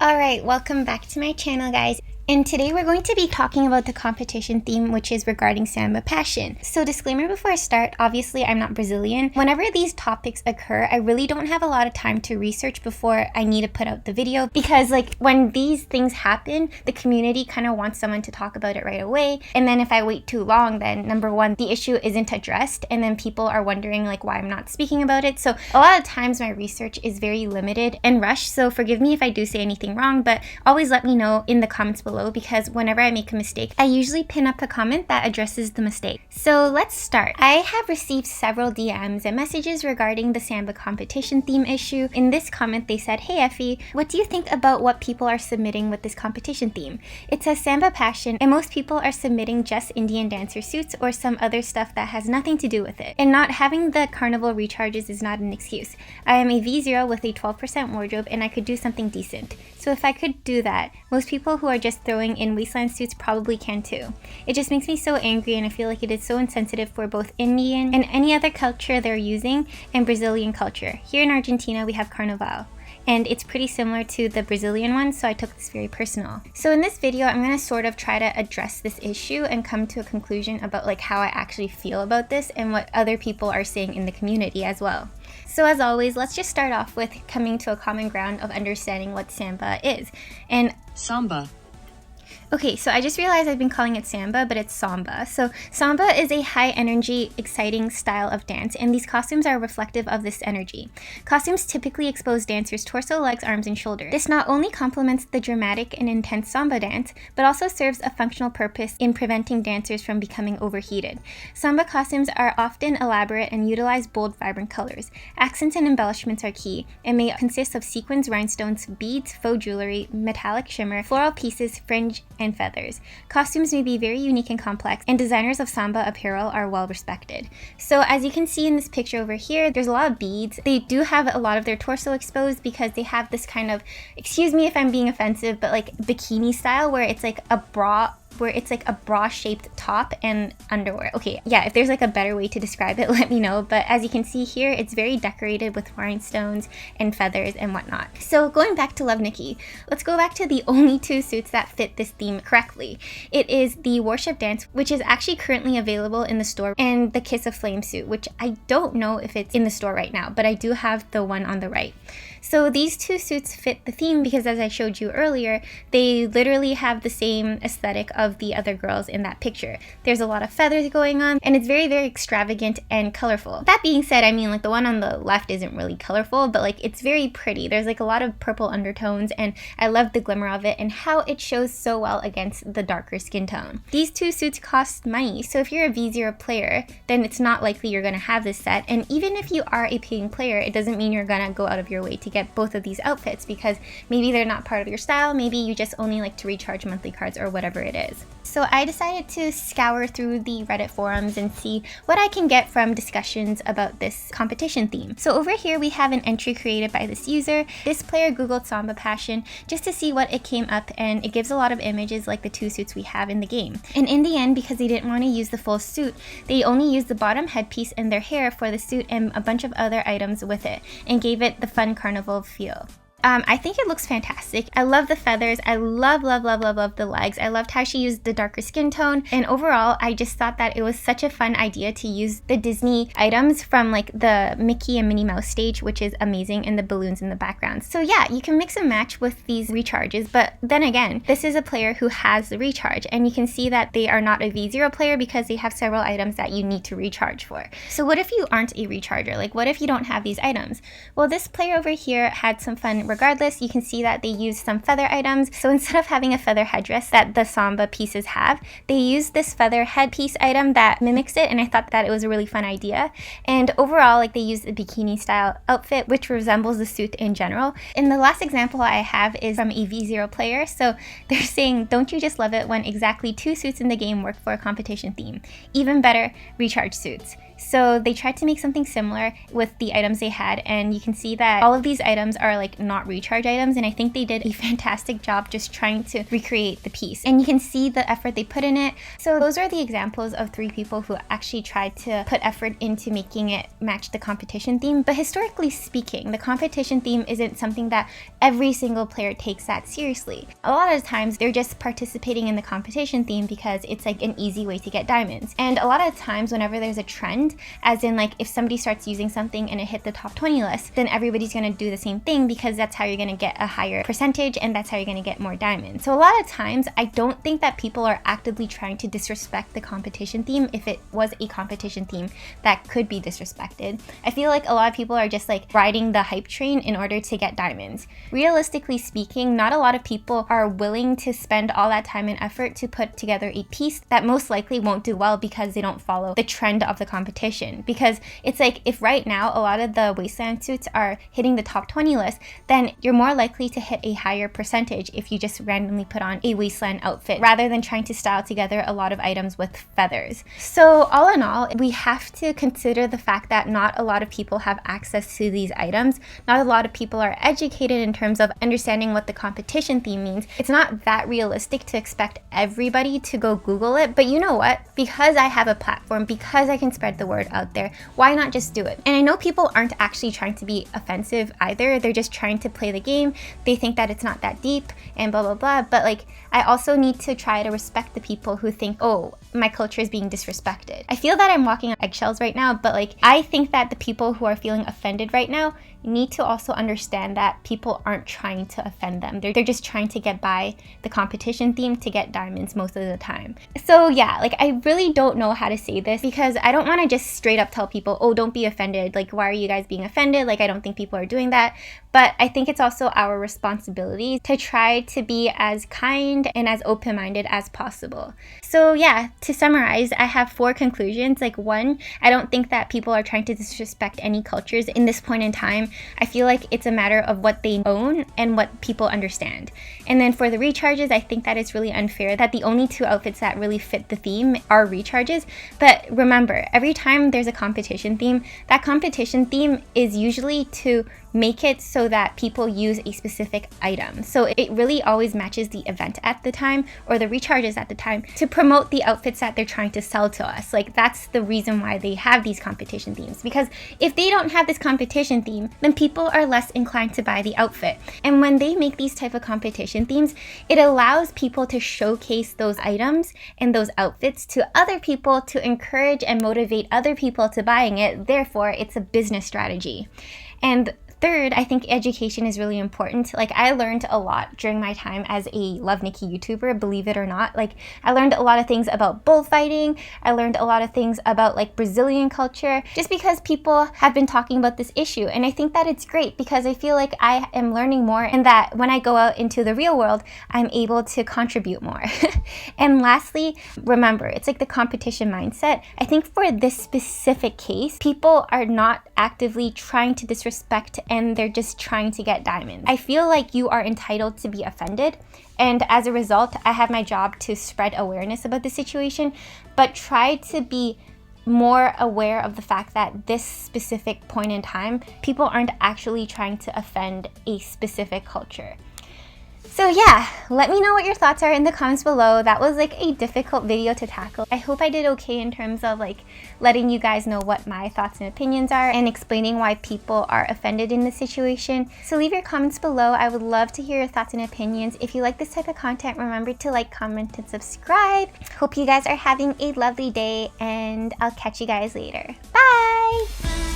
Alright, welcome back to my channel, guys. And today we're going to be talking about the competition theme, which is regarding Samba passion. So disclaimer before I start, obviously I'm not Brazilian. Whenever these topics occur, I really don't have a lot of time to research before I need to put out the video, because when these things happen, the community kind of wants someone to talk about it right away. And then if I wait too long, then number one, the issue isn't addressed, and then people are wondering why I'm not speaking about it. So a lot of times my research is very limited and rushed, so forgive me if I do say anything wrong, but always let me know in the comments below, because whenever I make a mistake, I usually pin up a comment that addresses the mistake. So let's start. I have received several DMs and messages regarding the Samba competition theme issue. In this comment, they said, "Hey Effie, what do you think about what people are submitting with this competition theme? It says Samba passion, and most people are submitting just Indian dancer suits or some other stuff that has nothing to do with it. And not having the carnival recharges is not an excuse. I am a V0 with a 12% wardrobe, and I could do something decent. So if I could do that, most people who are just throwing in waistline suits probably can too. It just makes me so angry, and I feel like it is so insensitive for both Indian and any other culture they're using, and Brazilian culture. Here in Argentina, we have Carnaval, and it's pretty similar to the Brazilian one, so I took this very personal." So in this video, I'm going to sort of try to address this issue and come to a conclusion about how I actually feel about this and what other people are saying in the community as well. So as always, let's just start off with coming to a common ground of understanding what Samba is. And Samba. Okay, so I just realized I've been calling it Samba, but it's Samba. So Samba is a high-energy, exciting style of dance, and these costumes are reflective of this energy. Costumes typically expose dancers' torso, legs, arms, and shoulders. This not only complements the dramatic and intense Samba dance, but also serves a functional purpose in preventing dancers from becoming overheated. Samba costumes are often elaborate and utilize bold, vibrant colors. Accents and embellishments are key, and may consist of sequins, rhinestones, beads, faux jewelry, metallic shimmer, floral pieces, fringe, and feathers. Costumes may be very unique and complex, and designers of Samba apparel are well respected. So as you can see in this picture over here, there's a lot of beads. They do have a lot of their torso exposed because they have this kind of, excuse me if I'm being offensive, but bikini style, where it's a bra shaped top and underwear. Okay, yeah, if there's a better way to describe it, let me know. But as you can see here, it's very decorated with rhinestones and feathers and whatnot. So going back to Love Nikki, let's go back to the only two suits that fit this theme correctly. It is the Worship Dance, which is actually currently available in the store, and the Kiss of Flame suit, which I don't know if it's in the store right now, but I do have the one on the right. So these two suits fit the theme because, as I showed you earlier, they literally have the same aesthetic of the other girls in that picture. There's a lot of feathers going on, and it's very, very extravagant and colorful. That being said, I mean, the one on the left isn't really colorful, but it's very pretty. There's a lot of purple undertones, and I love the glimmer of it and how it shows so well against the darker skin tone. These two suits cost money, so if you're a V0 player, then it's not likely you're gonna have this set. And even if you are a paying player, it doesn't mean you're gonna go out of your way to get both of these outfits, because maybe they're not part of your style, maybe you just only like to recharge monthly cards or whatever it is. So I decided to scour through the Reddit forums and see what I can get from discussions about this competition theme. So over here we have an entry created by this user. This player googled Samba passion just to see what it came up, and it gives a lot of images like the two suits we have in the game. And in the end, because they didn't want to use the full suit, they only used the bottom headpiece and their hair for the suit and a bunch of other items with it, and gave it the fun carnival feel. I think it looks fantastic. I love the feathers. I love the legs. I loved how she used the darker skin tone. And overall, I just thought that it was such a fun idea to use the Disney items from the Mickey and Minnie Mouse stage, which is amazing, and the balloons in the background. So yeah, you can mix and match with these recharges, but then again, this is a player who has the recharge, and you can see that they are not a V0 player because they have several items that you need to recharge for. So what if you aren't a recharger? What if you don't have these items? Well, this player over here had some fun. Regardless, you can see that they used some feather items. So instead of having a feather headdress that the Samba pieces have, they used this feather headpiece item that mimics it, and I thought that it was a really fun idea. And overall, they used a bikini style outfit which resembles the suit in general. And the last example I have is from a V0 player. So they're saying, "Don't you just love it when exactly two suits in the game work for a competition theme? Even better, recharge suits." So they tried to make something similar with the items they had, and you can see that all of these items are like not recharge items, and I think they did a fantastic job just trying to recreate the piece. And you can see the effort they put in it. So those are the examples of 3 people who actually tried to put effort into making it match the competition theme. But historically speaking, the competition theme isn't something that every single player takes that seriously. A lot of times they're just participating in the competition theme because it's like an easy way to get diamonds. And a lot of times whenever there's a trend, as in like if somebody starts using something and it hit the top 20 list, then everybody's gonna do the same thing because that's how you're gonna get a higher percentage and that's how you're gonna get more diamonds. So a lot of times I don't think that people are actively trying to disrespect the competition theme if it was a competition theme that could be disrespected. I feel like a lot of people are just like riding the hype train in order to get diamonds. Realistically speaking, not a lot of people are willing to spend all that time and effort to put together a piece that most likely won't do well because they don't follow the trend of the competition. Because it's like if right now a lot of the wasteland suits are hitting the top 20 list, then you're more likely to hit a higher percentage if you just randomly put on a wasteland outfit rather than trying to style together a lot of items with feathers. So all in all, we have to consider the fact that not a lot of people have access to these items. Not a lot of people are educated in terms of understanding what the competition theme means. It's not that realistic to expect everybody to go Google it, but you know what? Because I have a platform, because I can spread the word out there, why not just do it? And I know people aren't actually trying to be offensive either. They're just trying to play the game. They think that it's not that deep and blah, blah, blah. But like, I also need to try to respect the people who think, oh, my culture is being disrespected. I feel that I'm walking on eggshells right now, but like, I think that the people who are feeling offended right now need to also understand that people aren't trying to offend them. They're just trying to get by the competition theme to get diamonds most of the time. So yeah, like I really don't know how to say this because I don't want to just straight up tell people, oh, don't be offended. Like, why are you guys being offended? Like, I don't think people are doing that. But I think it's also our responsibility to try to be as kind and as open-minded as possible. So yeah, to summarize, I have 4 conclusions. Like 1, I don't think that people are trying to disrespect any cultures in this point in time. I feel like it's a matter of what they own and what people understand. And then for the recharges, I think that it's really unfair that the only 2 outfits that really fit the theme are recharges. But remember, every time there's a competition theme, that competition theme is usually to make it so that people use a specific item. So it really always matches the event at the time or the recharges at the time to promote the outfits that they're trying to sell to us. Like, that's the reason why they have these competition themes, because if they don't have this competition theme, then people are less inclined to buy the outfit. And when they make these type of competition themes, it allows people to showcase those items and those outfits to other people to encourage and motivate other people to buying it. Therefore, it's a business strategy. And third, I think education is really important. Like, I learned a lot during my time as a Love Nikki YouTuber, believe it or not. Like, I learned a lot of things about bullfighting. I learned a lot of things about like Brazilian culture, just because people have been talking about this issue. And I think that it's great because I feel like I am learning more and that when I go out into the real world, I'm able to contribute more. And lastly, remember, it's like the competition mindset. I think for this specific case, people are not actively trying to disrespect and they're just trying to get diamonds. I feel like you are entitled to be offended, and as a result, I have my job to spread awareness about the situation, but try to be more aware of the fact that this specific point in time, people aren't actually trying to offend a specific culture. So yeah, let me know what your thoughts are in the comments below. That was like a difficult video to tackle. I hope I did okay in terms of like letting you guys know what my thoughts and opinions are and explaining why people are offended in this situation. So leave your comments below. I would love to hear your thoughts and opinions. If you like this type of content, remember to like, comment, and subscribe. Hope you guys are having a lovely day, and I'll catch you guys later. Bye!